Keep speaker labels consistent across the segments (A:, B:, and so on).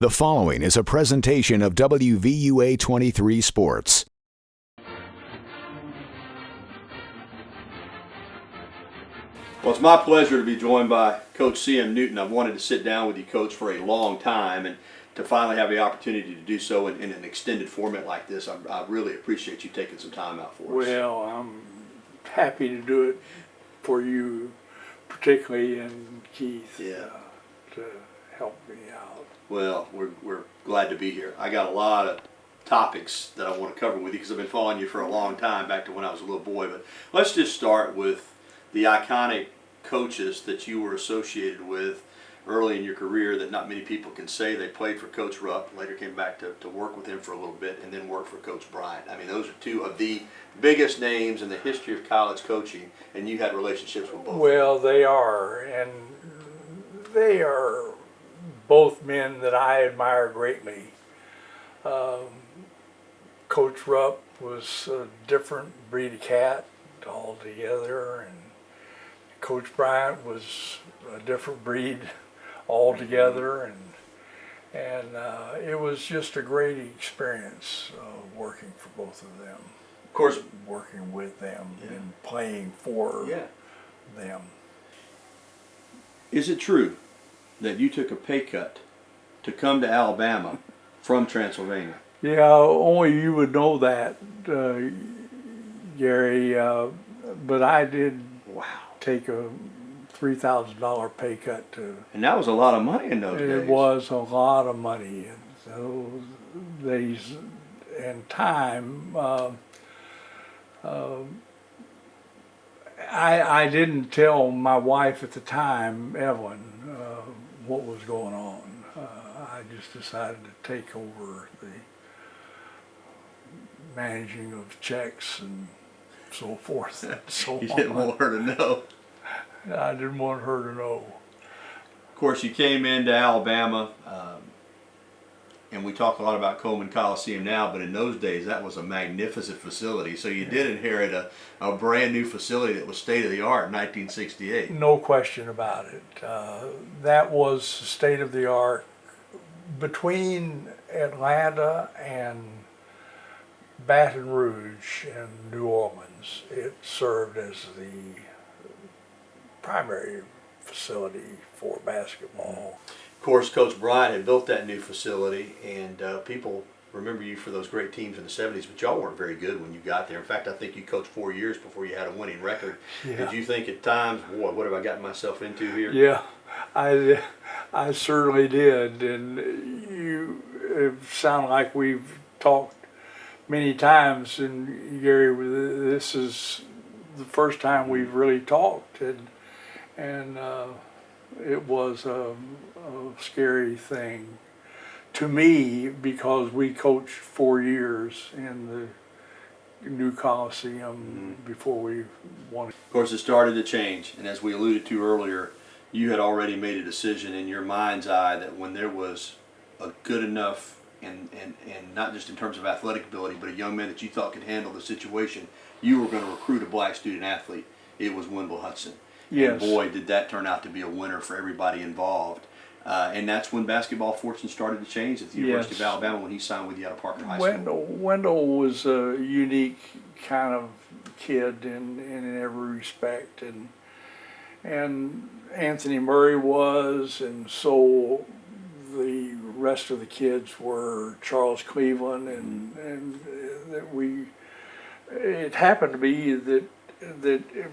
A: The following is a presentation of WVUA 23 Sports.
B: Well, it's my pleasure to be joined by Coach C.M. Newton. I've wanted to sit down with you, Coach, for a long time, and to finally have the opportunity to do so in an extended format like this, I really appreciate you taking some time out for us.
C: Well, I'm happy to do it for you, particularly, and Keith, to help me out.
B: Well, we're glad to be here. I got a lot of topics that I want to cover with you because I've been following you for a long time, back to when I was a little boy. But let's just start with the iconic coaches that you were associated with early in your career that not many people can say. They played for Coach Rupp, later came back to work with him for a little bit, and then worked for Coach Bryant. I mean, those are two of the biggest names in the history of college coaching, and you had relationships with both.
C: Well, they are, and they are both men that I admire greatly. Coach Rupp was a different breed of cat altogether, and Coach Bryant was a different breed altogether, and it was just a great experience working for both of them.
B: Of course,
C: working with them and playing for them.
B: Is it true that you took a pay cut to come to Alabama from Transylvania?
C: Yeah, only you would know that, Gary, but I did take a $3,000 pay cut to.
B: And that was a lot of money in those days.
C: It was a lot of money in those days and time. I didn't tell my wife at the time, Evelyn, what was going on. I just decided to take over the managing of checks and so forth and so on.
B: You didn't want her to know.
C: I didn't want her to know.
B: Of course, you came into Alabama, and we talk a lot about Coleman Coliseum now, but in those days that was a magnificent facility. So you did inherit a brand new facility that was state-of-the-art in 1968.
C: No question about it. That was state-of-the-art. Between Atlanta and Baton Rouge and New Orleans, it served as the primary facility for basketball.
B: Of course, Coach Bryant had built that new facility, and people remember you for those great teams in the 70s, but y'all weren't very good when you got there. In fact, I think you coached 4 years before you had a winning record.
C: Yeah.
B: Did you think at times, boy, what have I gotten myself into here?
C: Yeah, I certainly did, and it sounds like we've talked many times, and Gary, this is the first time we've really talked, and it was a scary thing to me because we coached 4 years in the new Coliseum before we won.
B: Of course, it started to change, and as we alluded to earlier, you had already made a decision in your mind's eye that when there was a good enough, and not just in terms of athletic ability, but a young man that you thought could handle the situation, you were going to recruit a black student athlete. It was Wendell Hudson.
C: Yes.
B: And boy, did that turn out to be a winner for everybody involved. And that's when basketball fortunes started to change at the University of Alabama when he signed with you out of Parker High School.
C: Wendell was a unique kind of kid in every respect, and Anthony Murray was, and so the rest of the kids were Charles Cleveland, and that it happened to be that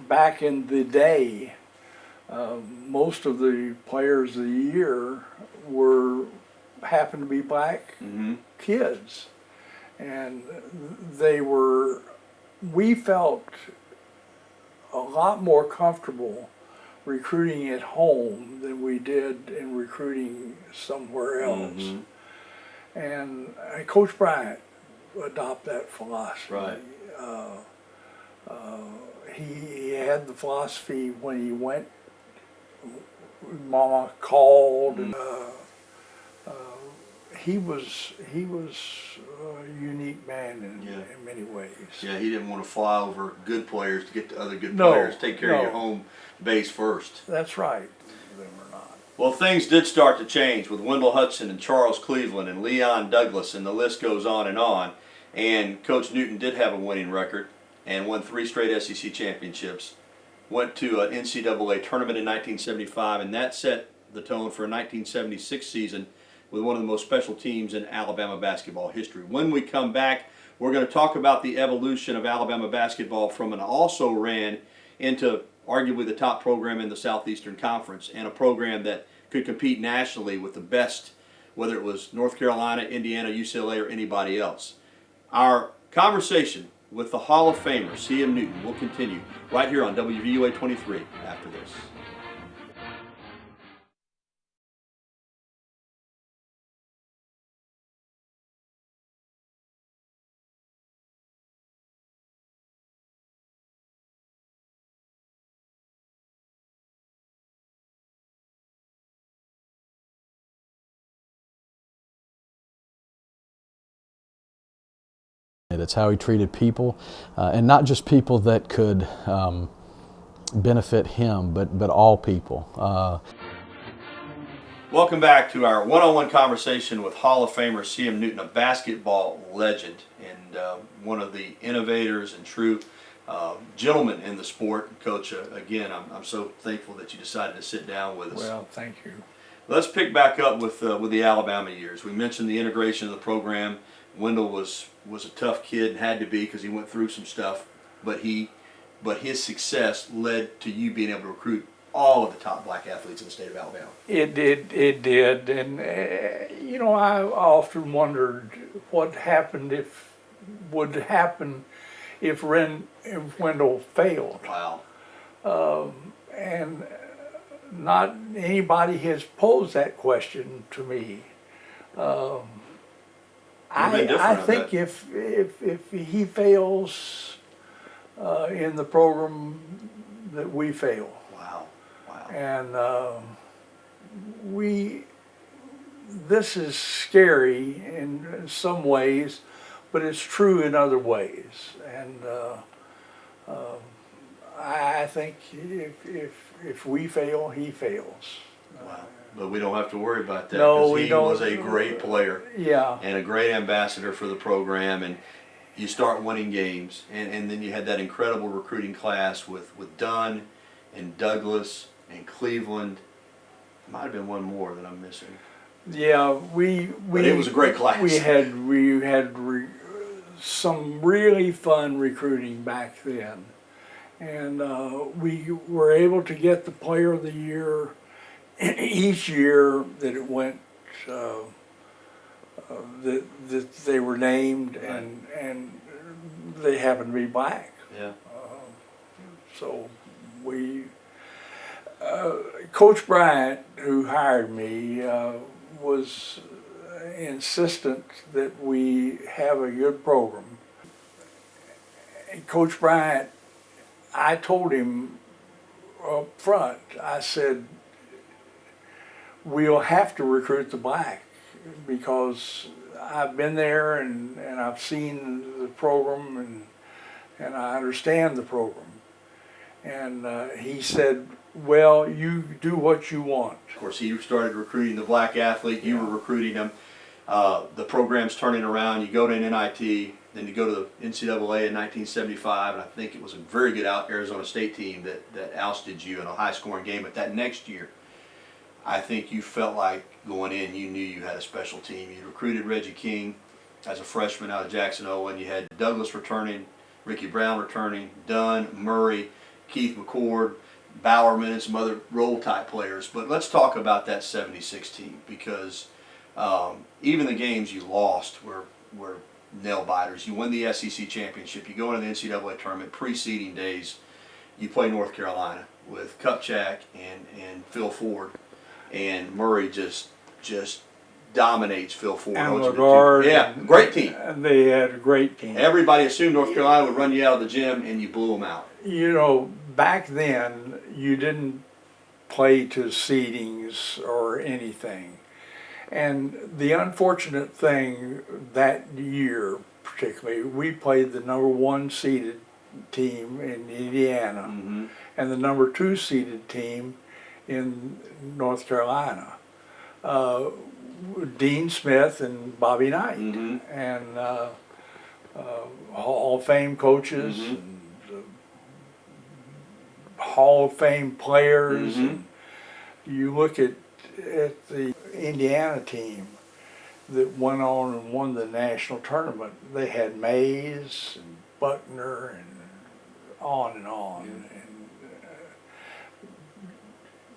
C: back in the day, most of the players of the year happened to be black kids, and we felt a lot more comfortable recruiting at home than we did in recruiting somewhere else. And Coach Bryant adopted that philosophy.
B: Right.
C: He had the philosophy when he went, Mama called, and he was a unique man in many ways.
B: Yeah, he didn't want to fly over good players to get to other good players. Take care of your home base first.
C: That's right. Them or not.
B: Well, things did start to change with Wendell Hudson and Charles Cleveland and Leon Douglas, and the list goes on and on. And Coach Newton did have a winning record and won 3 straight SEC championships. Went to an NCAA tournament in 1975, and that set the tone for a 1976 season with one of the most special teams in Alabama basketball history. When we come back, we're going to talk about the evolution of Alabama basketball from an also-ran into arguably the top program in the Southeastern Conference, and a program that could compete nationally with the best, whether it was North Carolina, Indiana, UCLA, or anybody else. Our conversation with the Hall of Famer, C.M. Newton, will continue right here on WVUA 23 after this.
D: It's how he treated people, and not just people that could benefit him, but all people.
B: Welcome back to our one-on-one conversation with Hall of Famer C.M. Newton, a basketball legend and one of the innovators and true gentlemen in the sport. Coach, again, I'm so thankful that you decided to sit down with us.
C: Well, thank you.
B: Let's pick back up with the Alabama years. We mentioned the integration of the program. Wendell was a tough kid and had to be because he went through some stuff, but his success led to you being able to recruit all of the top black athletes in the state of Alabama.
C: It did, and I often wondered what would happen if Wendell failed.
B: Wow.
C: And not anybody has posed that question to me. I think if he fails in the program, that we fail.
B: Wow.
C: And this is scary in some ways, but it's true in other ways. And I think if we fail, he fails.
B: Wow. But we don't have to worry about that
C: No,
B: because he was a great player,
C: yeah,
B: and a great ambassador for the program. And you start winning games, and then you had that incredible recruiting class with Dunn and Douglas and Cleveland. Might have been one more that I'm missing.
C: Yeah,
B: But it was a great class.
C: We had some really fun recruiting back then, and we were able to get the Player of the Year each year that it went. That they were named,
B: Right.
C: and they happened to be black.
B: Yeah.
C: So Coach Bryant, who hired me, was insistent that we have a good program. And Coach Bryant, I told him up front, I said, we'll have to recruit the black because I've been there and I've seen the program and I understand the program. And he said, well, you do what you want.
B: Of course, he started recruiting the black athlete. You were recruiting him. The program's turning around. You go to an NIT, then you go to the NCAA in 1975, and I think it was a very good Arizona State team that ousted you in a high-scoring game. But that next year, I think you felt like going in, you knew you had a special team. You recruited Reggie King as a freshman out of Jackson Hole, and you had Douglas returning, Ricky Brown returning, Dunn, Murray, Keith McCord, Bowerman, and some other role-type players. But let's talk about that 76 team, because even the games you lost were nail-biters. You win the SEC championship. You go into the NCAA tournament, preceding days, you play North Carolina with Kupchak and Phil Ford. And Murray just dominates Phil Ford.
C: And Lagarde.
B: Yeah, great team.
C: And they had a great team.
B: Everybody assumed North Carolina would run you out of the gym, and you blew them out.
C: You know, back then, you didn't play to seedings or anything. And the unfortunate thing that year, particularly, we played the number 1 seeded team in Indiana,
B: Mm-hmm.
C: and the number 2 seeded team in North Carolina. Dean Smith and Bobby Knight, and Hall of Fame coaches, and Hall of Fame players. And you look at the Indiana team that went on and won the national tournament. They had Mays and Buckner and on and on.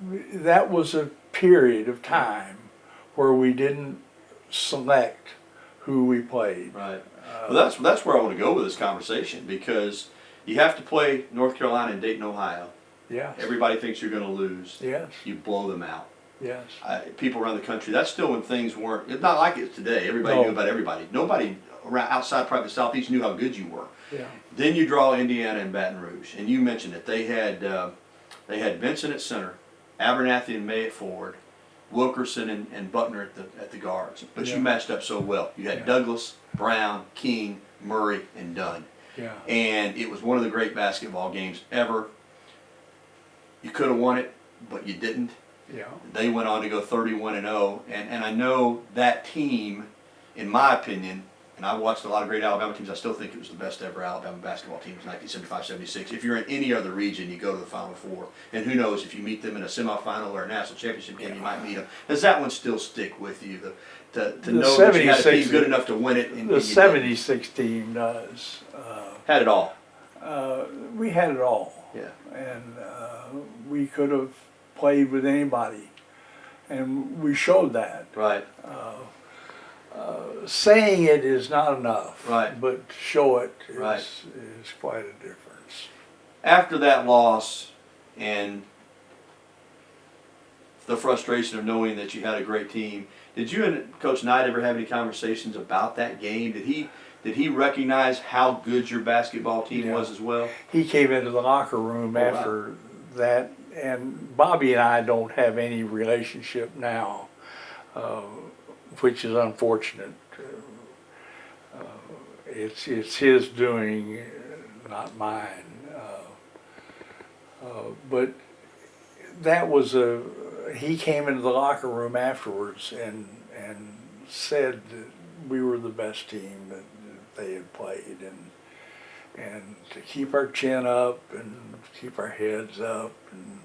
C: And that was a period of time where we didn't select who we played.
B: Right. Well, that's where I want to go with this conversation, because you have to play North Carolina and Dayton, Ohio.
C: Yes.
B: Everybody thinks you're going to lose.
C: Yes.
B: You blow them out.
C: Yes.
B: People around the country, that's still when things weren't, it's not like it's today. Everybody knew about everybody. Nobody around outside probably the Southeast knew how good you were.
C: Yeah.
B: Then you draw Indiana and Baton Rouge, and you mentioned it. They had Vincent at center, Abernathy and May at forward, Wilkerson and Buckner at the guards. But you matched up so well. You had Douglas, Brown, King, Murray, and Dunn.
C: Yeah.
B: And it was one of the great basketball games ever. You could have won it, but you didn't.
C: Yeah.
B: They went on to go 31-0, and I know that team, in my opinion, and I watched a lot of great Alabama teams, I still think it was the best ever Alabama basketball team, 1975-76. If you're in any other region, you go to the Final Four, and who knows, if you meet them in a semifinal or a national championship game, you might meet them. Does that one still stick with you, to know that you had a team good enough to win it?
C: The 76 team does.
B: Had it all.
C: We had it all.
B: Yeah.
C: And we could have played with anybody, and we showed that.
B: Right.
C: Saying it is not enough,
B: Right.
C: but show it is,
B: Right.
C: is quite a difference.
B: After that loss and the frustration of knowing that you had a great team, did you and Coach Knight ever have any conversations about that game? Did he recognize how good your basketball team was as well?
C: He came into the locker room after that, and Bobby and I don't have any relationship now, which is unfortunate. It's his doing, not mine. But that was he came into the locker room afterwards and said that we were the best team that they had played, and to keep our chin up and keep our heads up and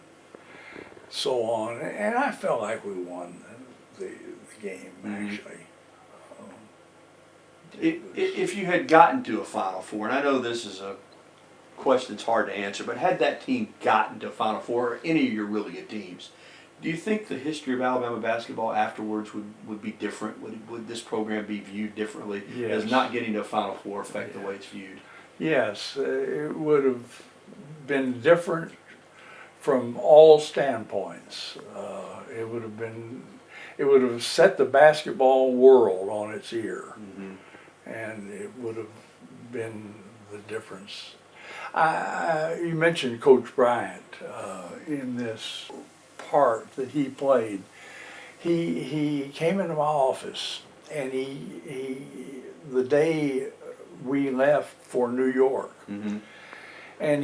C: so on. And I felt like we won the game, actually.
B: If you had gotten to a Final Four, and I know this is a question that's hard to answer, but had that team gotten to a Final Four, or any of your really good teams, do you think the history of Alabama basketball afterwards would be different? Would this program be viewed differently?
C: Yes.
B: As not getting to a Final Four affect the way it's viewed?
C: Yes, it would have been different from all standpoints. It would have set the basketball world on its ear, and it would have been the difference. You mentioned Coach Bryant in this part that he played. He came into my office, and the day we left for New York, and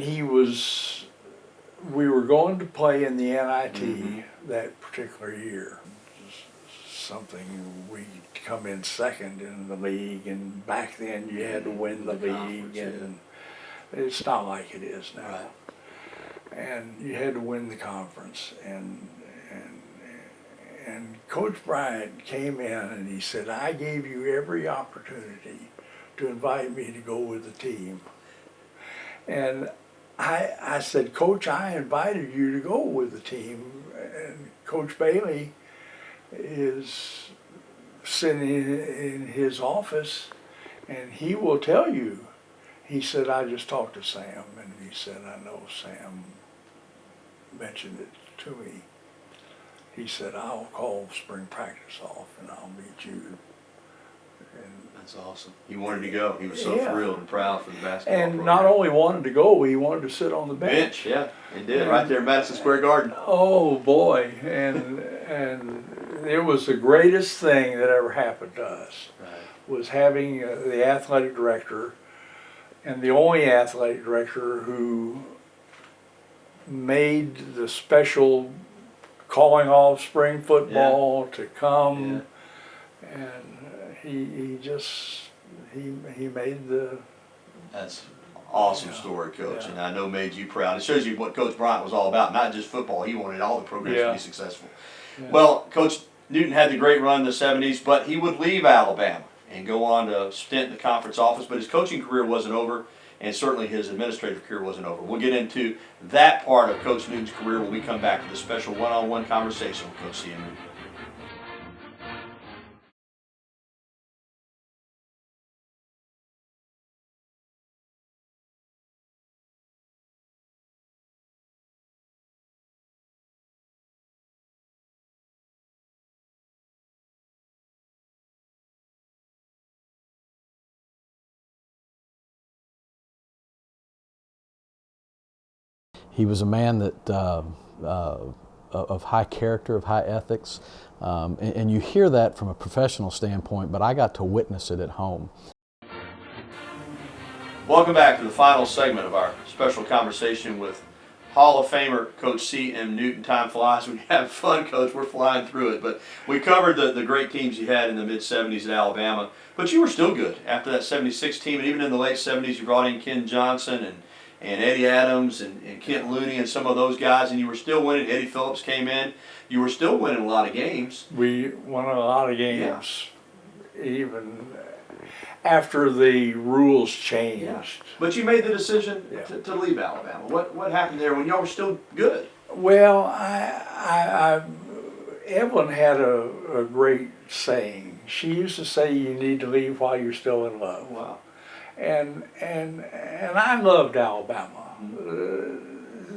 C: we were going to play in the NIT that particular year. Something we'd come in second in the league, and back then you had to win the league, and it's not like it is now.
B: Right.
C: And you had to win the conference, and Coach Bryant came in and he said, "I gave you every opportunity to invite me to go with the team." And I said, "Coach, I invited you to go with the team." And Coach Bailey is sitting in his office, and he will tell you. He said, "I just talked to Sam," and he said, "I know Sam mentioned it to me." He said, "I'll call spring practice off and I'll meet you." And
B: That's awesome. He wanted to go. He was so thrilled and proud for the basketball program.
C: not only wanted to go, he wanted to sit on the bench.
B: Yeah, he did, right there in Madison Square Garden.
C: Oh boy, and it was the greatest thing that ever happened to us, was having the athletic director, and the only athletic director who made the special calling off spring football to come, and he just he made the.
B: That's an awesome story, Coach, and I know made you proud. It shows you what Coach Bryant was all about, not just football. He wanted all the programs to be successful.
C: Yeah.
B: Well, Coach Newton had the great run in the 70s, but he would leave Alabama and go on to stint in the conference office, but his coaching career wasn't over, and certainly his administrative career wasn't over. We'll get into that part of Coach Newton's career when we come back to the special one-on-one conversation with Coach C.M. Newton.
D: He was a man that of high character, of high ethics, and you hear that from a professional standpoint, but I got to witness it at home.
B: Welcome back to the final segment of our special conversation with Hall of Famer Coach C.M. Newton. Time flies when you have fun, Coach. We're flying through it. But we covered the great teams you had in the mid-'70s at Alabama. But you were still good after that 76 team, and even in the late 70s you brought in Ken Johnson and Eddie Adams and Kent Looney and some of those guys, and you were still winning. Eddie Phillips came in. You were still winning a lot of games.
C: We won a lot of games, even after the rules changed.
B: Yeah. But you made the decision to leave Alabama. What happened there when y'all were still good?
C: Well, Evelyn had a great saying. She used to say, "You need to leave while you're still in love."
B: Wow.
C: And I loved Alabama.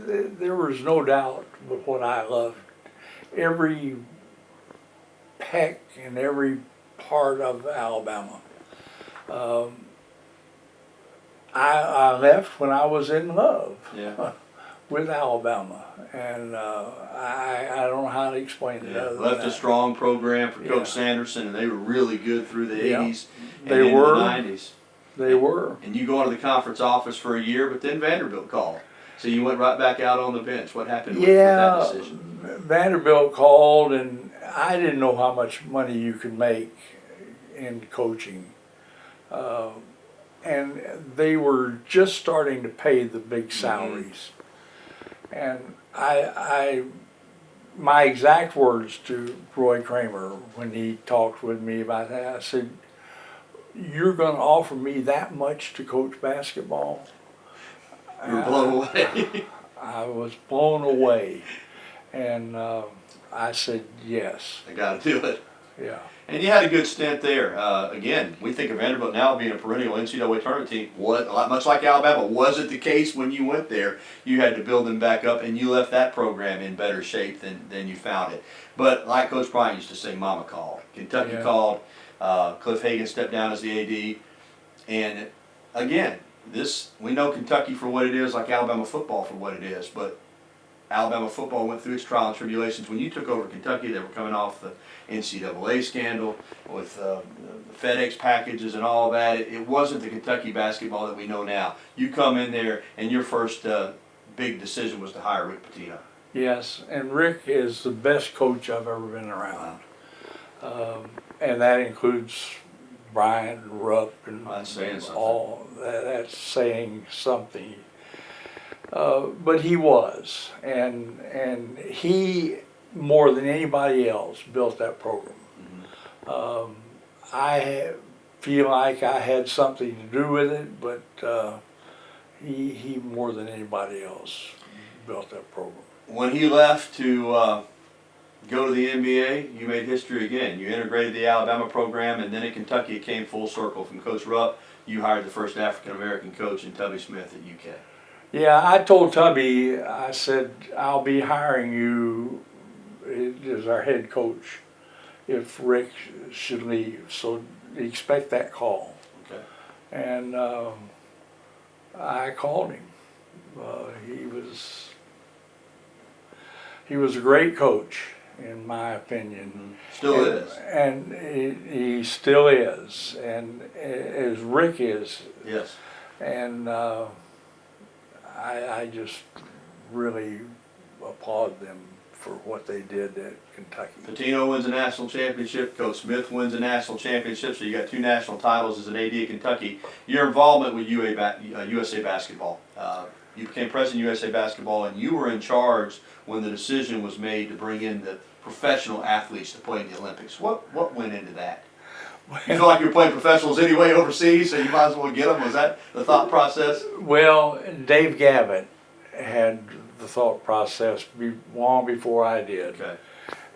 C: There was no doubt but what I loved. Every peck and every part of Alabama. I left when I was in love with Alabama, and I don't know how to explain it. Other
B: Left
C: than
B: a strong program for Coach Sanderson, and they were really good through the 80s and
C: They
B: into
C: were.
B: the 90s.
C: They were.
B: And you go into the conference office for a year, but then Vanderbilt called. So you went right back out on the bench. What happened with that decision?
C: Vanderbilt called, and I didn't know how much money you could make in coaching. And they were just starting to pay the big salaries. And my exact words to Roy Kramer when he talked with me about that, I said, "You're going to offer me that much to coach basketball?"
B: You were blown away.
C: I was blown away, and I said yes.
B: I got to do it.
C: Yeah.
B: And you had a good stint there. Again, we think of Vanderbilt now being a perennial NCAA tournament team. Much like Alabama, wasn't the case when you went there. You had to build them back up, and you left that program in better shape than you found it. But like Coach Bryant used to say, Mama called. Kentucky called. Cliff Hagan stepped down as the AD. And again, we know Kentucky for what it is, like Alabama football for what it is, but Alabama football went through its trial and tribulations. When you took over Kentucky, they were coming off the NCAA scandal with the FedEx packages and all that. It wasn't the Kentucky basketball that we know now. You come in there, and your first big decision was to hire Rick Pitino.
C: Yes, and Rick is the best coach I've ever been around. And that includes Bryant and Rupp and
B: That's saying something.
C: all. That's saying something. But he was, and he, more than anybody else, built that program. I feel like I had something to do with it, but he more than anybody else built that program.
B: When he left to go to the NBA, you made history again. You integrated the Alabama program, and then at Kentucky it came full circle. From Coach Rupp, you hired the first African-American coach in Tubby Smith at UK.
C: Yeah, I told Tubby, I said, "I'll be hiring you as our head coach if Rick should leave, so expect that call."
B: Okay.
C: And I called him. He was a great coach, in my opinion.
B: Still is.
C: And he still is, and as Rick is.
B: Yes.
C: And I just really applaud them for what they did at Kentucky.
B: Patino wins a national championship. Coach Smith wins a national championship. So you got 2 national titles as an AD at Kentucky. Your involvement with USA Basketball. You became president of USA Basketball, and you were in charge when the decision was made to bring in the professional athletes to play in the Olympics. What went into that? You feel like you're playing professionals anyway overseas, so you might as well get them. Was that the thought process?
C: Well, Dave Gavitt had the thought process long before I did.
B: Okay.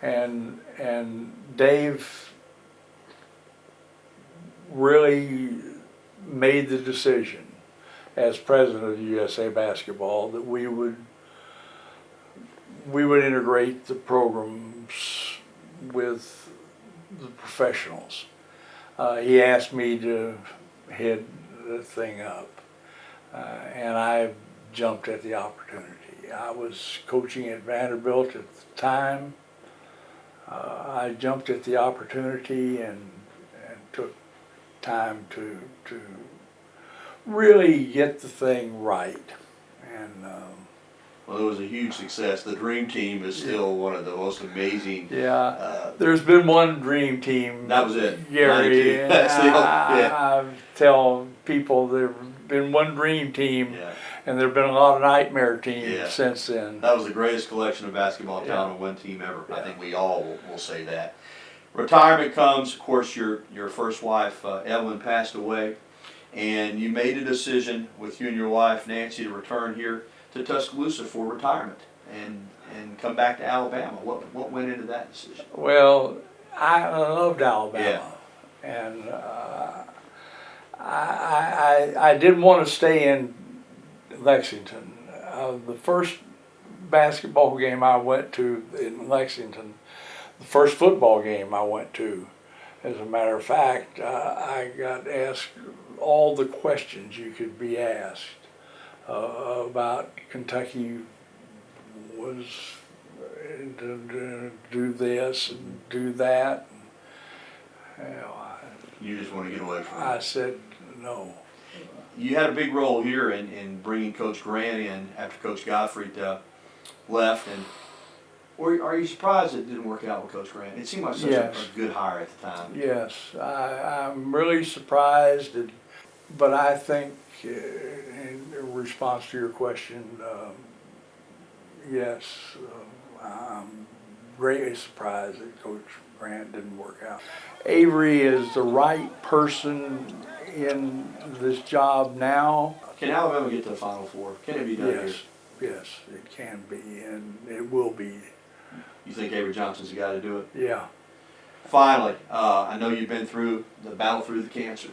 C: And Dave really made the decision as president of USA Basketball that we would integrate the programs with the professionals. He asked me to head the thing up, and I jumped at the opportunity. I was coaching at Vanderbilt at the time. I jumped at the opportunity and took time to really get the thing right. And
B: well, it was a huge success. The Dream Team is still one of the most amazing.
C: yeah, there's been one dream team.
B: That was it.
C: Gary.
B: 92. That's the
C: I tell people there's been one dream team,
B: Yeah.
C: and there've been a lot of nightmare teams
B: Yeah.
C: since then.
B: That was the greatest collection of basketball talent on one team ever. I
C: Yeah.
B: think we all will say that. Retirement comes. Of course, your first wife, Evelyn, passed away, and you made a decision with you and your wife, Nancy, to return here to Tuscaloosa for retirement and come back to Alabama. What went into that decision?
C: Well, I loved Alabama, and I didn't want to stay in Lexington. The first basketball game I went to in Lexington, the first football game I went to, as a matter of fact, I got asked all the questions you could be asked about Kentucky was to do this and do that.
B: You just want to get away from
C: I
B: it.
C: said no.
B: You had a big role here in bringing Coach Grant in after Coach Gottfried left, and are you surprised it didn't work out with Coach Grant? It seemed like such a good hire at the time.
C: Yes, I'm really surprised, but I think, in response to your question, yes, I'm greatly surprised that Coach Grant didn't work out. Avery is the right person in this job now.
B: Can Alabama get to the Final Four? Can it be done here?
C: Yes, it can be, and it will be.
B: You think Avery Johnson's the guy to do it?
C: Yeah.
B: Finally, I know you've been through the battle through the cancer.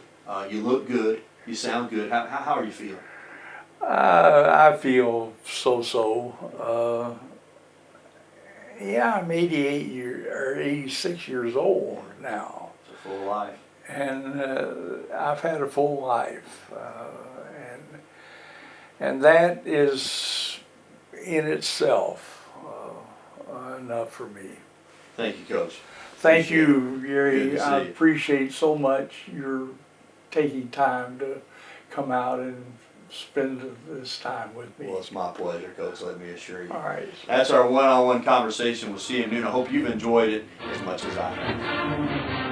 B: You look good. You sound good. How are you feeling?
C: I feel so. Yeah, I'm 86 years old now.
B: It's a full life.
C: And I've had a full life. And that is in itself enough for me.
B: Thank you, Coach.
C: Thank you,
B: Good
C: Gary.
B: to see
C: I
B: you.
C: appreciate so much your taking time to come out and spend this time with me.
B: Well, it's my pleasure, Coach, let me assure you.
C: All right.
B: That's our one-on-one conversation with CM Noon. I hope you've enjoyed it as much as I have.